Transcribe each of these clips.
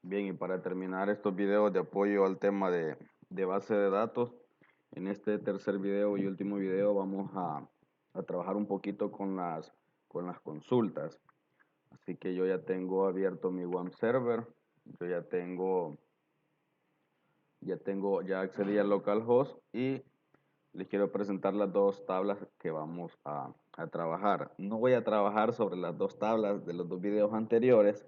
Bien, y para terminar estos videos de apoyo al tema de base de datos, en este tercer video y último video vamos a trabajar un poquito con las consultas. Así que yo ya tengo abierto mi WAMP server, yo ya accedí al localhost y les quiero presentar las dos tablas que vamos a trabajar. No voy a trabajar sobre las dos tablas de los dos videos anteriores,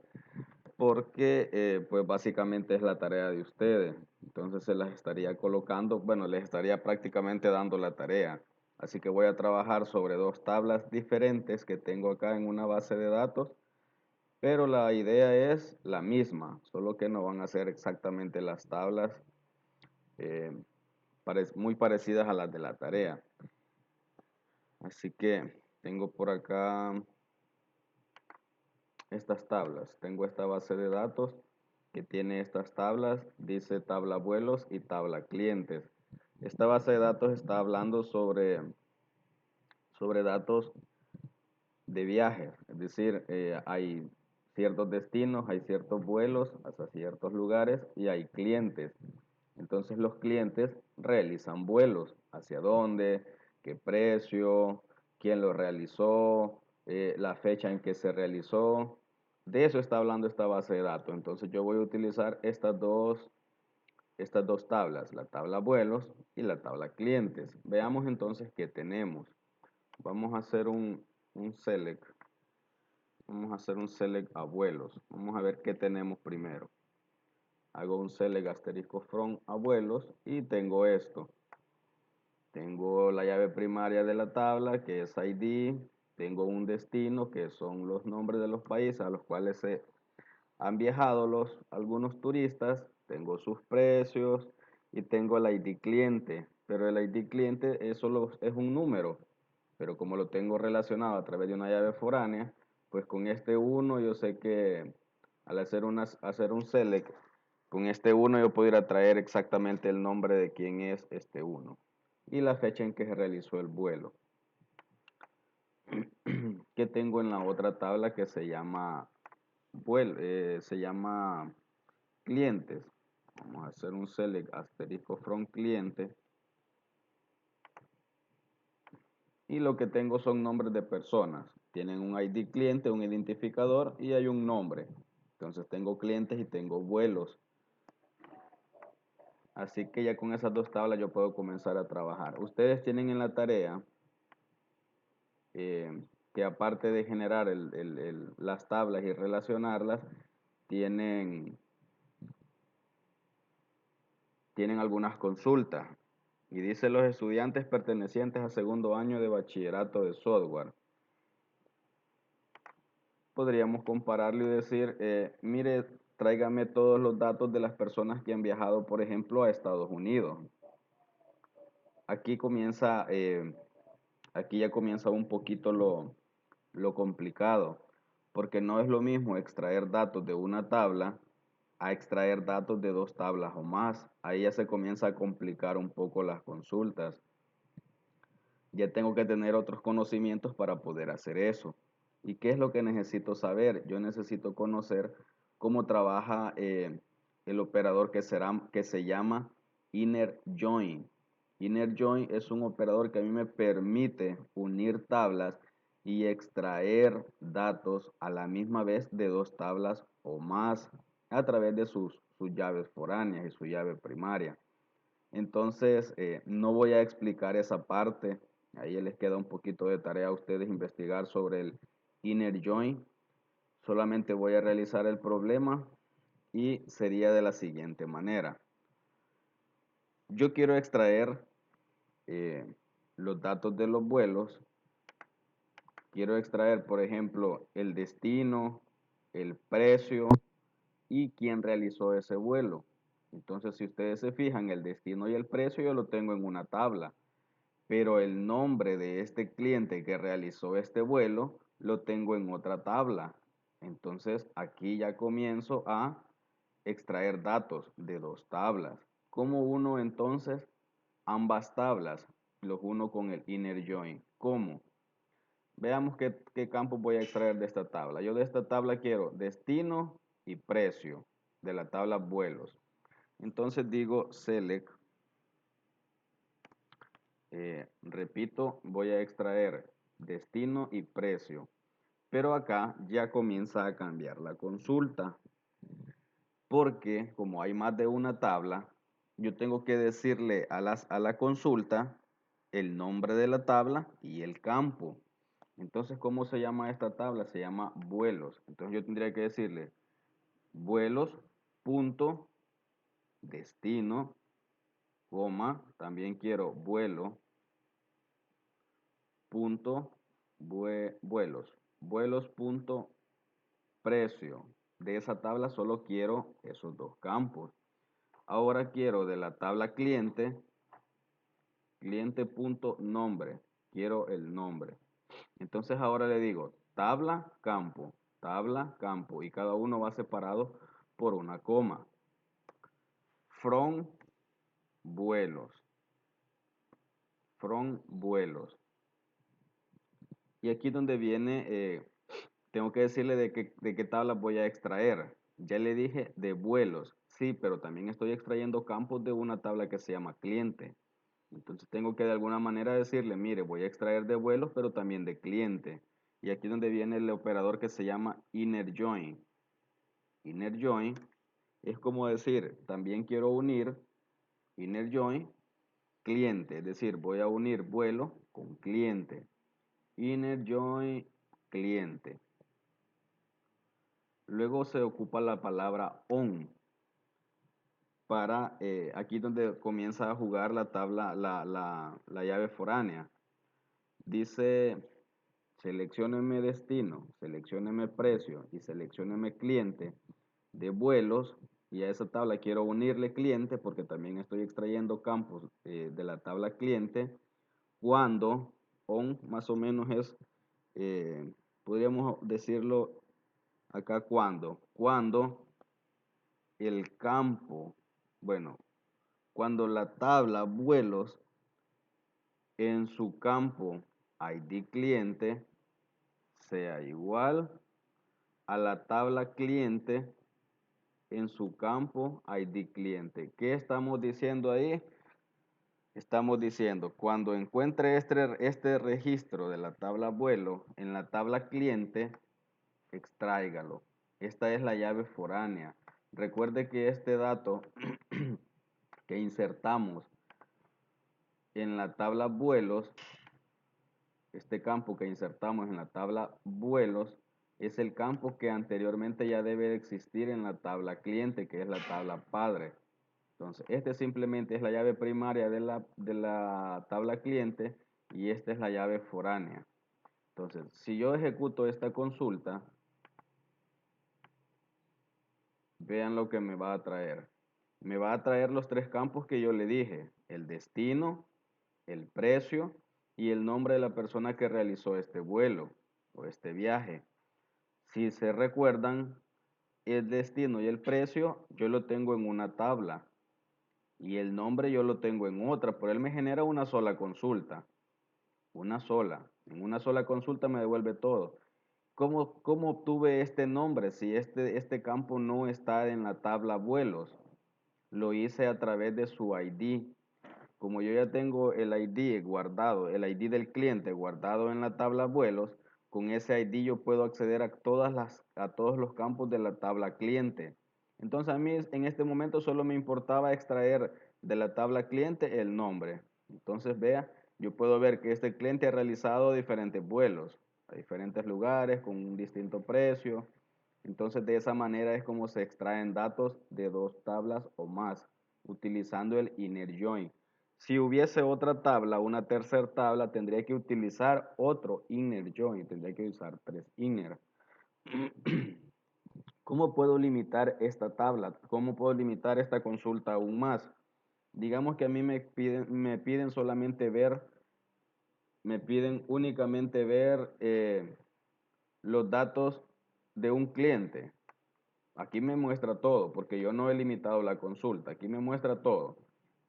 porque pues básicamente es la tarea de ustedes. Entonces se las estaría colocando, bueno, les estaría prácticamente dando la tarea. Así que voy a trabajar sobre dos tablas diferentes que tengo acá en una base de datos, pero la idea es la misma, solo que no van a ser exactamente las tablas eh, muy parecidas a las de la tarea. Así que tengo por acá estas tablas. Tengo esta base de datos que tiene estas tablas, dice tabla vuelos y tabla clientes. Esta base de datos está hablando sobre datos de viajes, es decir, hay ciertos destinos, hay ciertos vuelos hacia ciertos lugares y hay clientes. Entonces los clientes realizan vuelos, hacia dónde, qué precio, quién lo realizó, la fecha en que se realizó. De eso está hablando esta base de datos. Entonces yo voy a utilizar estas dos tablas, la tabla vuelos y la tabla clientes. Veamos entonces qué tenemos. Vamos a hacer un select. Vamos a hacer un select a vuelos. Vamos a ver qué tenemos primero. Hago un select asterisco from abuelos y tengo esto. Tengo la llave primaria de la tabla que es ID. Tengo un destino que son los nombres de los países a los cuales se han viajado algunos turistas. Tengo sus precios y tengo el ID cliente. Pero el ID cliente es un número. Pero como lo tengo relacionado a través de una llave foránea, pues con este uno yo sé que al hacer un select, con este uno yo puedo ir a traer exactamente el nombre de quién es este uno y la fecha en que se realizó el vuelo. Que tengo en la otra tabla que se llama clientes. Vamos a hacer un select asterisco from cliente. Y lo que tengo son nombres de personas. Tienen un ID cliente, un identificador y hay un nombre. Entonces tengo clientes y tengo vuelos. Así que ya con esas dos tablas yo puedo comenzar a trabajar. Ustedes tienen en la tarea que aparte de generar las tablas y relacionarlas, tienen, tienen algunas consultas. Y dice los estudiantes pertenecientes a segundo año de bachillerato de software. Podríamos compararlo y decir, mire, tráigame todos los datos de las personas que han viajado, por ejemplo, a Estados Unidos. Aquí aquí ya comienza un poquito lo complicado, porque no es lo mismo extraer datos de una tabla a extraer datos de dos tablas o más. Ahí ya se comienza a complicar un poco las consultas. Ya tengo que tener otros conocimientos para poder hacer eso. ¿Y qué es lo que necesito saber? Yo necesito conocer cómo trabaja el operador que se llama Inner Join. Inner Join es un operador que a mí me permite unir tablas y extraer datos a la misma vez de dos tablas o más a través de sus llaves foráneas y su llave primaria. Entonces, no voy a explicar esa parte. Ahí les queda un poquito de tarea a ustedes investigar sobre el inner join. Solamente voy a realizar el problema y sería de la siguiente manera. Yo quiero extraer los datos de los vuelos. Quiero extraer, por ejemplo, el destino, el precio y quién realizó ese vuelo. Entonces, si ustedes se fijan, el destino y el precio yo lo tengo en una tabla, pero el nombre de este cliente que realizó este vuelo lo tengo en otra tabla. Entonces aquí ya comienzo a extraer datos de dos tablas. ¿Cómo uno entonces ambas tablas? Los uno con el inner join. ¿Cómo? Veamos qué campos voy a extraer de esta tabla. Yo de esta tabla quiero destino y precio. de la tabla vuelos. Entonces digo select, repito, voy a extraer destino y precio, pero acá ya comienza a cambiar la consulta, porque como hay más de una tabla, yo tengo que decirle a la consulta el nombre de la tabla y el campo. Entonces, ¿cómo se llama esta tabla? Se llama vuelos. Entonces yo tendría que decirle vuelos, punto, destino, coma, también quiero vuelo, punto, vuelos, vuelos, punto, precio. De esa tabla solo quiero esos dos campos. Ahora quiero de la tabla cliente, cliente.nombre, quiero el nombre. Entonces ahora le digo tabla, campo, y cada uno va separado por una coma. From vuelos, from vuelos. Y aquí donde viene, tengo que decirle de qué tabla voy a extraer. Ya le dije de vuelos, sí, pero también estoy extrayendo campos de una tabla que se llama cliente. Entonces tengo que de alguna manera decirle, mire, voy a extraer de vuelos, pero también de cliente. Y aquí donde viene el operador que se llama inner join. Inner join es como decir, también quiero unir inner join cliente, es decir, voy a unir vuelo con cliente. Inner join cliente. Luego se ocupa la palabra on para aquí donde comienza a jugar la tabla, la llave foránea. Dice, seleccióneme destino, seleccióneme precio y seleccióneme cliente de vuelos. Y a esa tabla quiero unirle cliente porque también estoy extrayendo campos de la tabla cliente. Cuando, on más o menos es, podríamos decirlo acá cuando el campo, bueno, cuando la tabla vuelos en su campo ID cliente sea igual a la tabla cliente en su campo ID cliente. ¿Qué estamos diciendo ahí? Estamos diciendo, cuando encuentre este registro de la tabla vuelo en la tabla cliente, extráigalo. Esta es la llave foránea. Recuerde que este dato que insertamos en la tabla vuelos, este campo que insertamos en la tabla vuelos, es el campo que anteriormente ya debe existir en la tabla cliente, que es la tabla padre. Entonces, este simplemente es la llave primaria de la tabla cliente y esta es la llave foránea. Entonces, si yo ejecuto esta consulta, vean lo que me va a traer. Me va a traer los tres campos que yo le dije, el destino, el precio y el nombre de la persona que realizó este vuelo o este viaje. Si se recuerdan, el destino y el precio yo lo tengo en una tabla y el nombre yo lo tengo en otra, pero él me genera una sola consulta, una sola. En una sola consulta me devuelve todo. ¿Cómo obtuve este nombre si este campo no está en la tabla vuelos? Lo hice a través de su ID. Como yo ya tengo el ID guardado, el ID del cliente guardado en la tabla vuelos, con ese ID yo puedo acceder a todos los campos de la tabla cliente. Entonces a mí en este momento solo me importaba extraer de la tabla cliente el nombre. Entonces vea, yo puedo ver que este cliente ha realizado diferentes vuelos a diferentes lugares con un distinto precio. Entonces de esa manera es como se extraen datos de dos tablas o más utilizando el inner join. Si hubiese otra tabla, una tercera tabla, tendría que utilizar otro inner join, tendría que usar tres inner. ¿Cómo puedo limitar esta tabla? ¿Cómo puedo limitar esta consulta aún más? Digamos que a mí me piden solamente ver, me piden únicamente ver los datos de un cliente. Aquí me muestra todo, porque yo no he limitado la consulta. Aquí me muestra todo.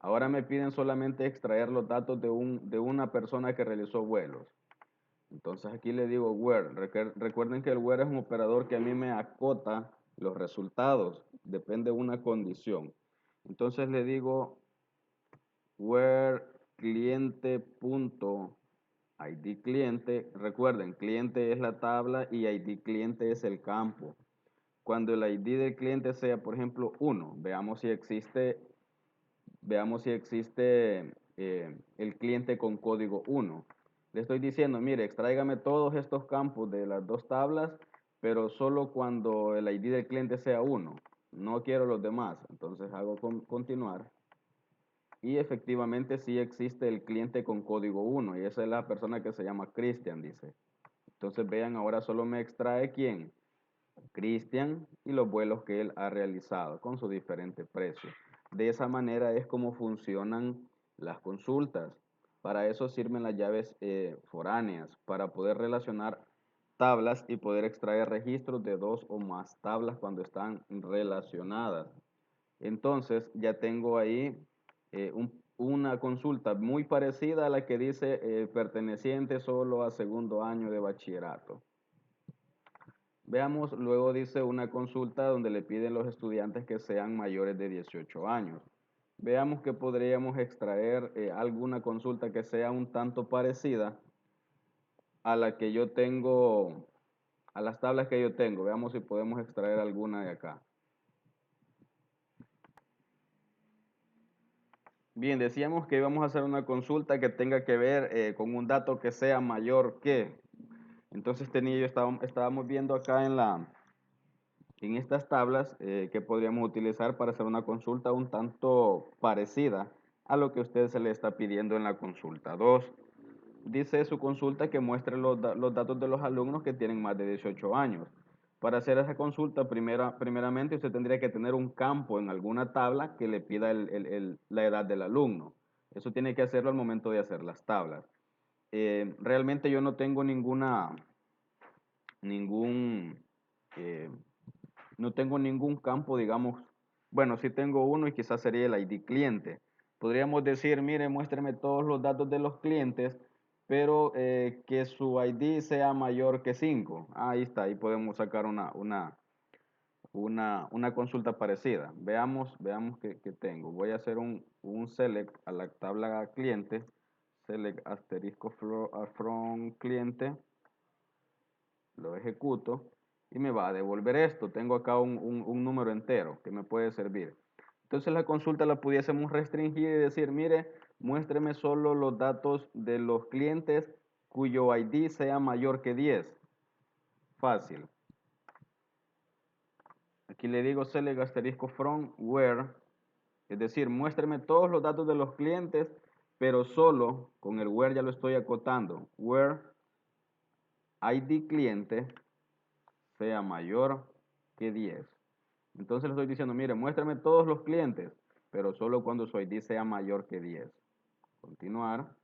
Ahora me piden solamente extraer los datos de una persona que realizó vuelos. Entonces aquí le digo where. Recuerden que el where es un operador que a mí me acota los resultados. depende de una condición. Entonces le digo where cliente.id cliente. Recuerden, cliente es la tabla y ID cliente es el campo. Cuando el ID del cliente sea, por ejemplo, 1, veamos si existe el cliente con código 1. Le estoy diciendo, mire, extráigame todos estos campos de las dos tablas, pero solo cuando el ID del cliente sea 1. No quiero los demás. Entonces hago continuar. Y efectivamente sí existe el cliente con código 1. Y esa es la persona que se llama Christian, dice. Entonces vean, ahora solo me extrae quién. Cristian y los vuelos que él ha realizado con su diferente precio. De esa manera es como funcionan las consultas. Para eso sirven las llaves foráneas, para poder relacionar tablas y poder extraer registros de dos o más tablas cuando están relacionadas. Entonces ya tengo ahí una consulta muy parecida a la que dice perteneciente solo a segundo año de bachillerato. Veamos, luego dice una consulta donde le piden los estudiantes que sean mayores de 18 años. Veamos que podríamos extraer alguna consulta que sea un tanto parecida a la que yo tengo, a las tablas que yo tengo. Veamos si podemos extraer alguna de acá. Bien, decíamos que íbamos a hacer una consulta que tenga que ver con un dato que sea mayor que. Entonces estábamos viendo acá en estas tablas que podríamos utilizar para hacer una consulta un tanto parecida a lo que a usted se le está pidiendo en la consulta 2. Dice su consulta que muestre los datos de los alumnos que tienen más de 18 años. Para hacer esa consulta, primeramente usted tendría que tener un campo en alguna tabla que le pida la edad del alumno. Eso tiene que hacerlo al momento de hacer las tablas. Realmente yo no tengo ningún eh, no tengo ningún campo, digamos, bueno, sí tengo uno y quizás sería el ID cliente. Podríamos decir, mire, muéstreme todos los datos de los clientes, pero que su ID sea mayor que 5. Ahí está, ahí podemos sacar una consulta parecida. Veamos qué tengo. Voy a hacer un select a la tabla cliente, select asterisco from cliente, lo ejecuto y me va a devolver esto. Tengo acá un número entero que me puede servir. Entonces la consulta la pudiésemos restringir y decir, mire, muéstreme solo los datos de los clientes cuyo ID sea mayor que 10. Fácil. Aquí le digo select asterisco from where, es decir, muéstreme todos los datos de los clientes, pero solo con el where ya lo estoy acotando. Where ID cliente sea mayor que 10. Entonces le estoy diciendo, mire, muéstrame todos los clientes, pero solo cuando su ID sea mayor que 10. Continuar.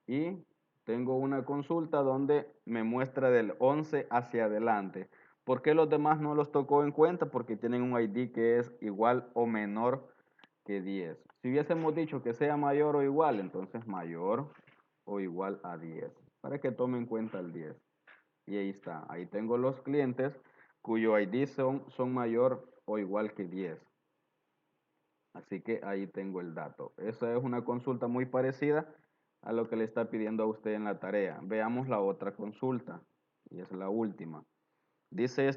Y tengo una consulta donde me muestra del 11 hacia adelante. ¿Por qué los demás no los tocó en cuenta? Porque tienen un ID que es igual o menor que 10. Si hubiésemos dicho que sea mayor o igual, entonces mayor o igual a 10. Para que tome en cuenta el 10. Y ahí está. Ahí tengo los clientes cuyo ID son mayor o igual que 10. Así que ahí tengo el dato. Esa es una consulta muy parecida a lo que le está pidiendo a usted en la tarea. Veamos la otra consulta. Y es la última. Dice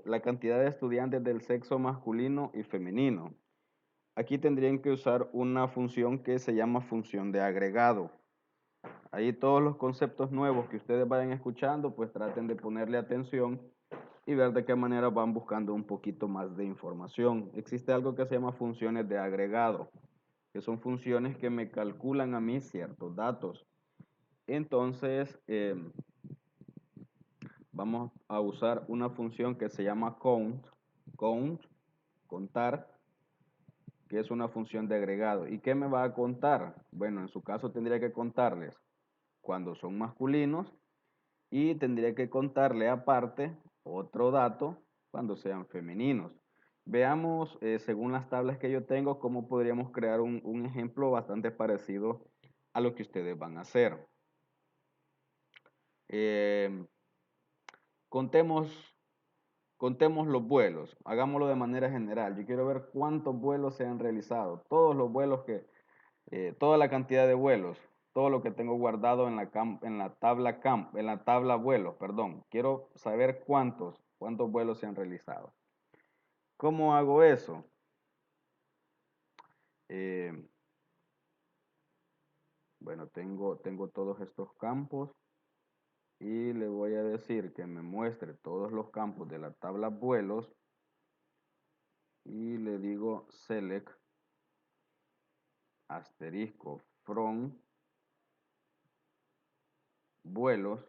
la cantidad de estudiantes del sexo masculino y femenino. Aquí tendrían que usar una función que se llama función de agregado. Ahí todos los conceptos nuevos que ustedes vayan escuchando, pues traten de ponerle atención y ver de qué manera van buscando un poquito más de información. Existe algo que se llama funciones de agregado, que son funciones que me calculan a mí ciertos datos. Entonces, vamos a usar una función que se llama contar, que es una función de agregado. ¿Y qué me va a contar? Bueno, en su caso tendría que contarles cuando son masculinos y tendría que contarle aparte otro dato cuando sean femeninos. Veamos, según las tablas que yo tengo, cómo podríamos crear un ejemplo bastante parecido a lo que ustedes van a hacer. Eh, contemos Contemos los vuelos, hagámoslo de manera general. Yo quiero ver cuántos vuelos se han realizado, todos los vuelos toda la cantidad de vuelos, todo lo que tengo guardado en en la tabla vuelos, perdón. Quiero saber cuántos vuelos se han realizado. ¿Cómo hago eso? Eh, bueno, tengo todos estos campos y le voy a decir que me muestre todos los campos de la tabla vuelos y le digo select asterisco from vuelos.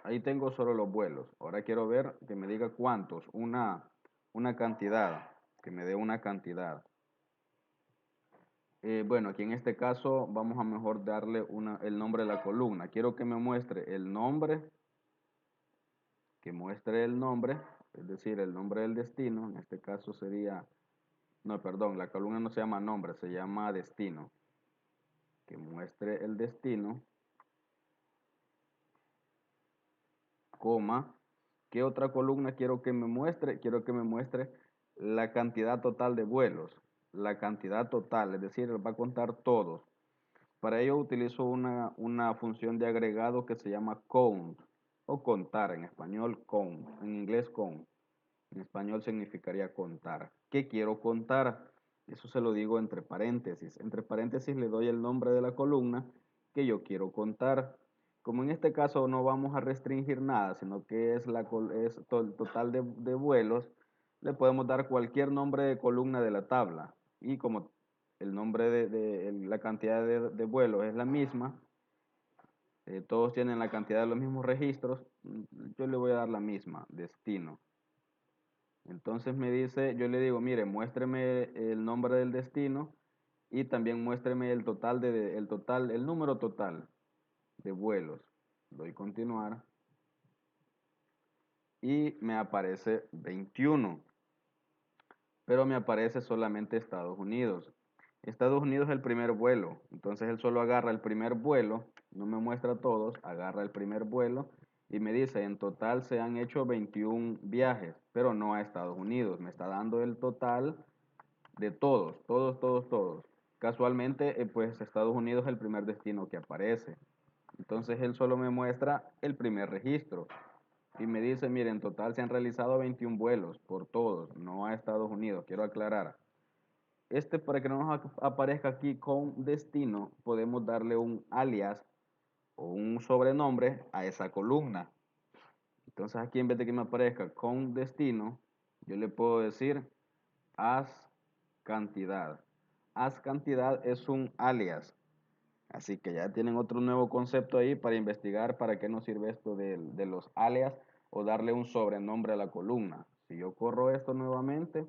Ahí tengo solo los vuelos. Ahora quiero ver que me diga cuántos, una cantidad, que me dé una cantidad. Bueno, aquí en este caso vamos a mejor darle el nombre de la columna. Quiero que me muestre el nombre, es decir, el nombre del destino. En este caso sería, no, perdón, la columna no se llama nombre, se llama destino. Que muestre el destino, coma. ¿Qué otra columna quiero que me muestre? Quiero que me muestre la cantidad total de vuelos. La cantidad total, es decir, va a contar todos. Para ello utilizo una función de agregado que se llama count o contar, en español count, en inglés count. En español significaría contar. ¿Qué quiero contar? Eso se lo digo entre paréntesis. Entre paréntesis le doy el nombre de la columna que yo quiero contar. Como en este caso no vamos a restringir nada, sino que es el total de vuelos, le podemos dar cualquier nombre de columna de la tabla. Y como el nombre la cantidad de vuelos es la misma, todos tienen la cantidad de los mismos registros, yo le voy a dar la misma, destino. Entonces me dice, yo le digo, mire, muéstreme el nombre del destino y también muéstreme el número total de vuelos. Doy continuar y me aparece 21, pero me aparece solamente Estados Unidos. Estados Unidos es el primer vuelo, entonces él solo agarra el primer vuelo, no me muestra todos, agarra el primer vuelo y me dice, en total se han hecho 21 viajes, pero no a Estados Unidos, me está dando el total de todos, todos, todos, todos. Casualmente, pues Estados Unidos es el primer destino que aparece. Entonces él solo me muestra el primer registro y me dice, mire, en total se han realizado 21 vuelos por todos, no a Estados Unidos, quiero aclarar. Para que no nos aparezca aquí con destino, podemos darle un alias o un sobrenombre a esa columna. Entonces aquí en vez de que me aparezca con destino, yo le puedo decir haz cantidad. Haz cantidad es un alias. Así que ya tienen otro nuevo concepto ahí para investigar para qué nos sirve esto de los alias o darle un sobrenombre a la columna. Si yo corro esto nuevamente,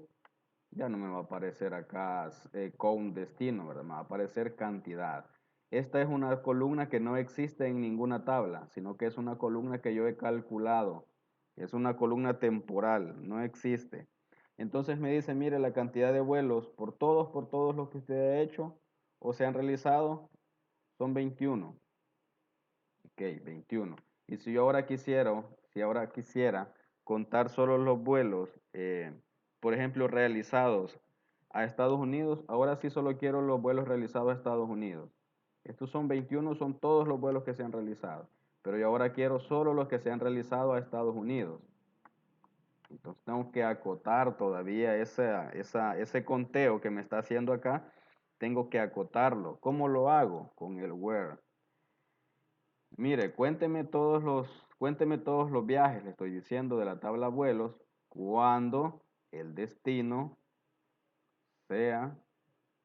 ya no me va a aparecer acá con destino, ¿verdad? Me va a aparecer cantidad. Esta es una columna que no existe en ninguna tabla, sino que es una columna que yo he calculado. Es una columna temporal, no existe. Entonces me dice, mire, la cantidad de vuelos por todos los que usted ha hecho o se han realizado son 21. Ok, 21. Y si ahora quisiera contar solo los vuelos, por ejemplo, realizados a Estados Unidos, ahora sí solo quiero los vuelos realizados a Estados Unidos. Estos son 21, son todos los vuelos que se han realizado. Pero yo ahora quiero solo los que se han realizado a Estados Unidos. Entonces tengo que acotar todavía ese conteo que me está haciendo acá. Tengo que acotarlo. ¿Cómo lo hago? Con el where. Mire, cuénteme todos los viajes, le estoy diciendo de la tabla vuelos, cuando el destino sea,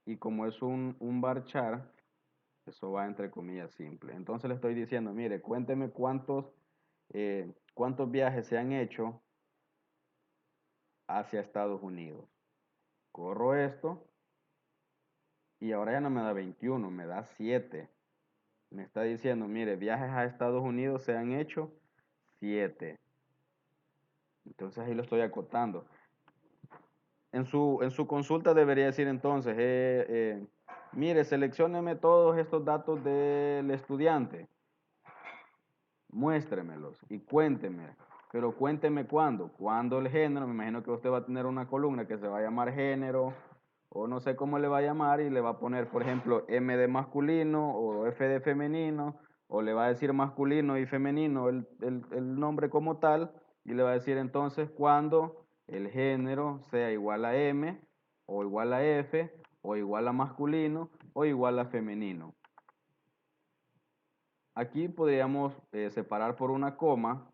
y como es un varchar, eso va entre comillas simple. Entonces le estoy diciendo, mire, cuénteme cuántos viajes se han hecho hacia Estados Unidos. Corro esto y ahora ya no me da 21, me da 7. Me está diciendo, mire, viajes a Estados Unidos se han hecho 7. Entonces ahí lo estoy acotando. En su consulta debería decir entonces, Mire, seleccióneme todos estos datos del estudiante, muéstremelos y cuénteme, pero cuénteme cuándo. Cuándo el género, me imagino que usted va a tener una columna que se va a llamar género, o no sé cómo le va a llamar, y le va a poner, por ejemplo, M de masculino o F de femenino, o le va a decir masculino y femenino el nombre como tal, y le va a decir entonces cuando el género sea igual a M, o igual a F, o igual a masculino, o igual a femenino. Aquí podríamos separar por una coma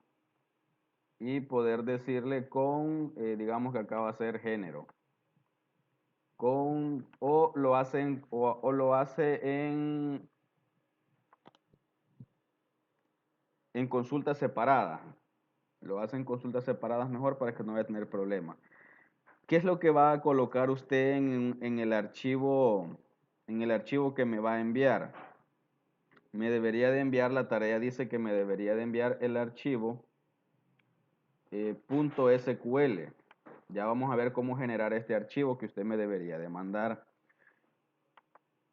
y poder decirle con, digamos que acá va a ser género. O lo hace en consultas separadas. Lo hace en consultas separadas mejor para que no vaya a tener problemas. ¿Qué es lo que va a colocar usted en el archivo que me va a enviar? Me debería de enviar, la tarea dice que me debería de enviar el archivo .sql. Ya vamos a ver cómo generar este archivo que usted me debería de mandar.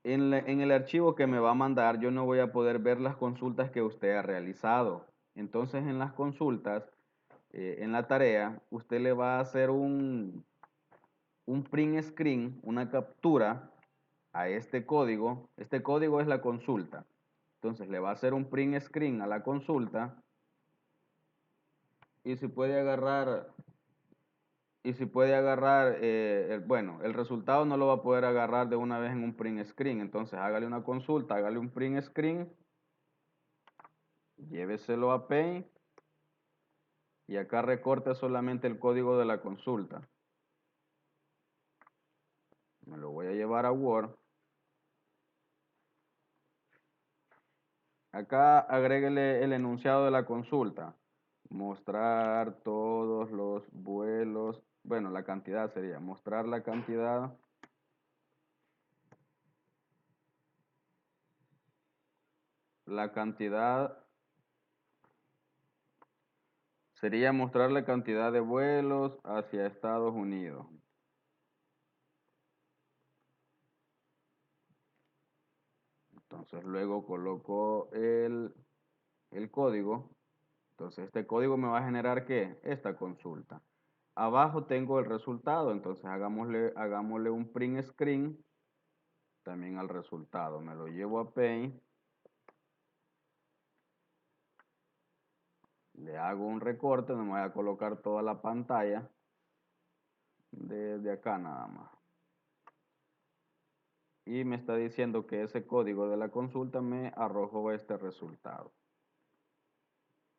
En el archivo que me va a mandar, yo no voy a poder ver las consultas que usted ha realizado. Entonces, en las consultas, en la tarea, usted le va a hacer un print screen, una captura a este código. Este código es la consulta. Entonces, le va a hacer un print screen a la consulta y si puede agarrar bueno, el resultado no lo va a poder agarrar de una vez en un print screen. Entonces hágale una consulta, hágale un print screen, lléveselo a Paint y acá recorte solamente el código de la consulta. Me lo voy a llevar a Word. Acá agréguele el enunciado de la consulta. Mostrar todos los vuelos, bueno, la cantidad sería, mostrar la cantidad sería mostrar la cantidad de vuelos hacia Estados Unidos. Entonces luego coloco el código. Entonces este código me va a generar ¿qué? Esta consulta. Abajo tengo el resultado. Entonces hagámosle un print screen también al resultado. Me lo llevo a Paint. Le hago un recorte. Me voy a colocar toda la pantalla desde acá nada más. Y me está diciendo que ese código de la consulta me arrojó este resultado.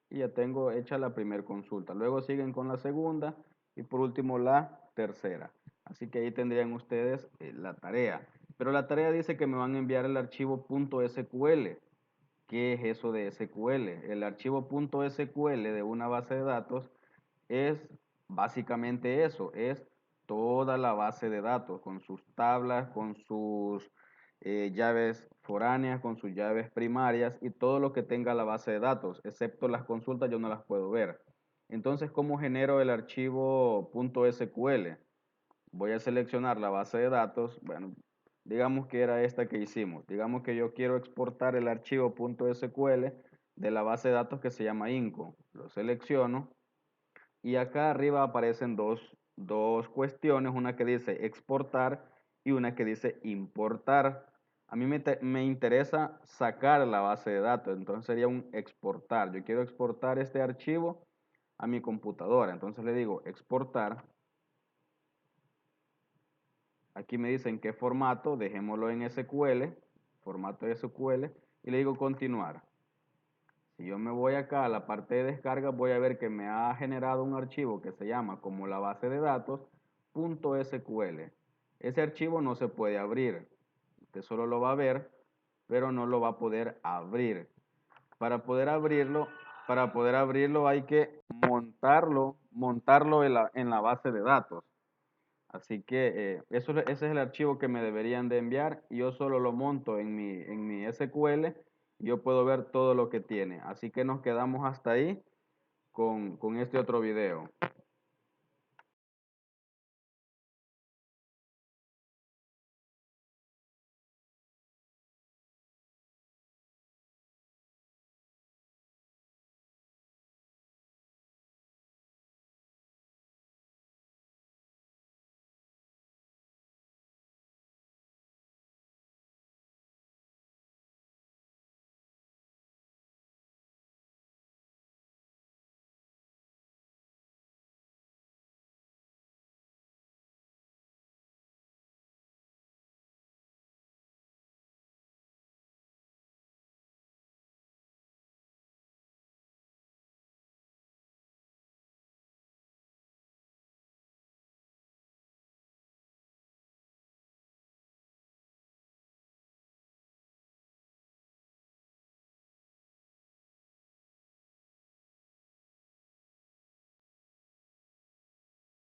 Y ya tengo hecha la primera consulta. Luego siguen con la segunda y por último la tercera. Así que ahí tendrían ustedes la tarea. Pero la tarea dice que me van a enviar el archivo .sql. ¿Qué es eso de SQL? El archivo .sql de una base de datos es básicamente eso, es toda la base de datos con sus tablas, con sus llaves foráneas, con sus llaves primarias y todo lo que tenga la base de datos, excepto las consultas yo no las puedo ver. Entonces, ¿cómo genero el archivo .sql? Voy a seleccionar la base de datos, bueno, digamos que era esta que hicimos, digamos que yo quiero exportar el archivo .sql de la base de datos que se llama INCO, lo selecciono y acá arriba aparecen dos cuestiones, una que dice exportar y una que dice importar. A mí me interesa sacar la base de datos, entonces sería un exportar. Yo quiero exportar este archivo a mi computadora, entonces le digo exportar. Aquí me dicen qué formato, dejémoslo en SQL, formato SQL, y le digo continuar. Si yo me voy acá a la parte de descarga, voy a ver que me ha generado un archivo que se llama como la base de datos .sql. Ese archivo no se puede abrir. Usted solo lo va a ver, pero no lo va a poder abrir. Para poder abrirlo, hay que montarlo en la base de datos. Así que ese es el archivo que me deberían de enviar y yo solo lo monto en mi SQL y yo puedo ver todo lo que tiene. Así que nos quedamos hasta ahí con este otro video.